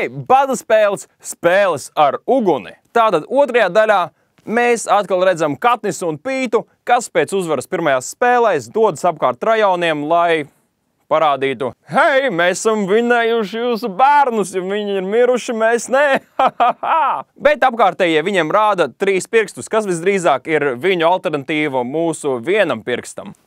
Hei, bada spēles, spēles ar uguni. Tātad otrajā daļā mēs atkal redzam Katnisu un Pītu, kas pēc uzvaras pirmajās spēlēs dodas apkārt rajoniem, lai parādītu, hei, mēs esam vinējuši jūsu bērnus, ja viņi ir miruši, mēs nē, Bet apkārtējie viņiem rāda 3 pirkstus, kas visdrīzāk ir viņu alternatīva mūsu vienam pirkstam.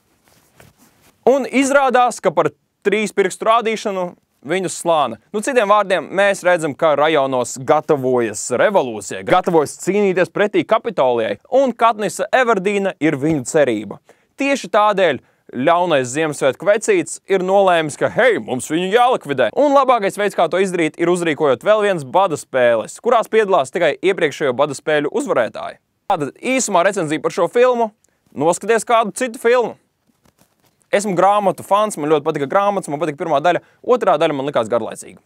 Un izrādās, ka par 3 pirkstu rādīšanu viņus slāna. Citiem vārdiem, mēs redzam, ka rajonos gatavojas revolūcija, gatavojas cīnīties pretī Kapitolijai, un Katnisa Everdīna ir viņu cerība. Tieši tādēļ ļaunais Ziemassvētku vecīts ir nolēmis, ka, hei, mums viņu jālikvidē. Un labākais veids, kā to izdarīt, ir uzrīkojot vēl viens bada spēles, kurās piedalās tikai iepriekšējo bada spēļu uzvarētāji. Tātad īsumā recenzija par šo filmu, noskaties kādu citu filmu. Esmu grāmatu fans, man ļoti patika grāmatas, man patika pirmā daļa, otrā daļa man likās garlaicīga.